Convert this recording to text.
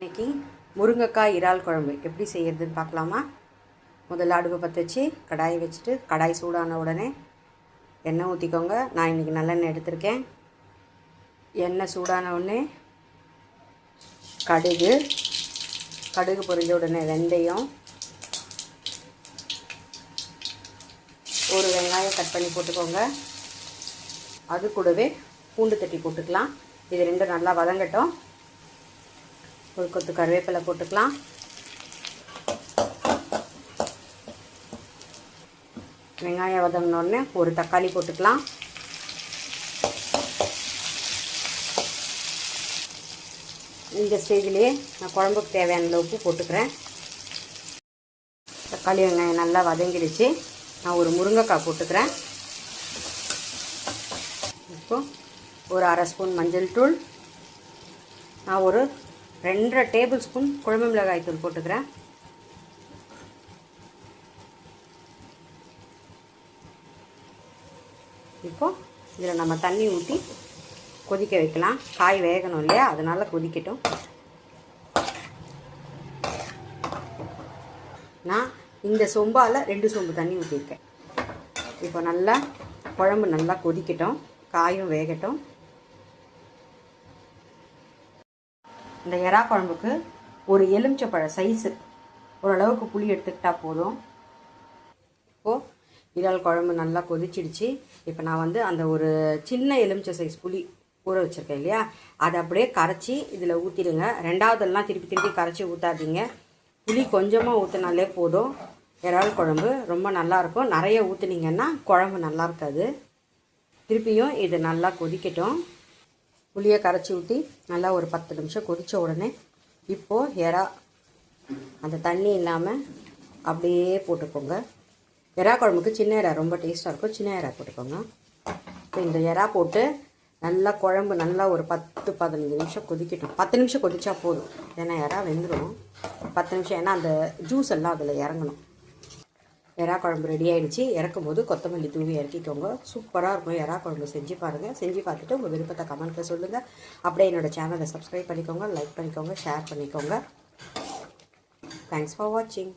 இன்றைக்கி முருங்கைக்காய் இறால் குழம்பு எப்படி செய்கிறதுன்னு பார்க்கலாமா. முதல்ல அடுப்பை பற்ற வச்சு கடாயை வச்சுட்டு கடாய் சூடான உடனே எண்ணெய் ஊற்றிக்கோங்க. நான் இன்றைக்கி நல்லெண்ணெய் எடுத்திருக்கேன். எண்ணெய் சூடான உடனே கடுகு பொரிஞ்ச உடனே வெந்தயம், ஒரு வெங்காயம் கட் பண்ணி போட்டுக்கோங்க. அது கூடவே பூண்டு தட்டி போட்டுக்கலாம். இது ரெண்டும் நல்லா வதங்கட்டும். ஒரு கொத்து கருவேப்பிலை போட்டுக்கலாம். வெங்காயம் வதங்கினோடனே ஒரு தக்காளி போட்டுக்கலாம். இந்த ஸ்டேஜ்லேயே நான் குழம்புக்கு தேவையான உப்பு போட்டுக்கிறேன். தக்காளி வெங்காயம் நல்லா வதங்கிடுச்சு. நான் ஒரு முருங்கைக்காய் போட்டுக்கிறேன். இப்போ ஒரு அரை ஸ்பூன் மஞ்சள் தூள், நான் ஒரு 2.5 டேபிள் ஸ்பூன் குழம்பு மிளகாய் தூள் போட்டுக்கிறேன். இப்போது இதில் நம்ம தண்ணி ஊற்றி கொதிக்க வைக்கலாம். காய் வேகணும் இல்லையா, அதனால் கொதிக்கட்டும். நான் இந்த சொம்பால் 2 சொம்பு தண்ணி ஊற்றிருக்கேன். இப்போ நல்லா குழம்பு நல்லா கொதிக்கட்டும், காயும் வேகட்டும். இந்த எறா குழம்புக்கு ஒரு எலுமிச்சப்பழ சைஸு ஓரளவுக்கு புளி எடுத்துக்கிட்டால் போதும். இப்போது இறால் குழம்பு நல்லா கொதிச்சிடுச்சு. இப்போ நான் அந்த ஒரு சின்ன எலுமிச்சை சைஸ் புளி ஊற வச்சுருக்கேன் இல்லையா, அதை அப்படியே கரைச்சி இதில் ஊற்றிடுங்க. ரெண்டாவதெல்லாம் திருப்பி கரைச்சி ஊற்றாதீங்க. புளி கொஞ்சமாக ஊற்றினாலே போதும். இறால் குழம்பு ரொம்ப நல்லாயிருக்கும். நிறைய ஊற்றுனீங்கன்னா குழம்பு நல்லா இருக்காது. திருப்பியும் இது நல்லா கொதிக்கட்டும். புளியை கரைச்சி ஊற்றி நல்லா ஒரு 10 நிமிஷம் கொதித்த உடனே இப்போது எறா அந்த தண்ணி இல்லாமல் அப்படியே போட்டுக்கோங்க. எறா குழம்புக்கு சின்ன எறா ரொம்ப டேஸ்ட்டாக இருக்கும். சின்ன எறா போட்டுக்கோங்க. இப்போ இந்த எறா போட்டு நல்லா குழம்பு நல்லா ஒரு 10-15 நிமிஷம் கொதிக்கட்டும். 10 நிமிஷம் கொதிச்சா போதும், ஏன்னா எறா வெந்துடும். 10 நிமிஷம், ஏன்னா அந்த ஜூஸ் எல்லாம் அதில் இறங்கணும். எறா குழம்பு ரெடி ஆகிடுச்சு. இறக்கும் போது கொத்தமல்லி தூவி இறக்கிக்கோங்க. சூப்பராக இருக்கும். எறா குழம்பு செஞ்சு பாருங்கள். செஞ்சு பார்த்துட்டு உங்கள் விருப்பத்தை கமெண்ட்டில் சொல்லுங்கள். அப்படியே என்னோடய சேனலை சப்ஸ்கிரைப் பண்ணிக்கோங்க, லைக் பண்ணிக்கோங்க, ஷேர் பண்ணிக்கோங்க. தேங்க்ஸ் ஃபார் வாட்சிங்.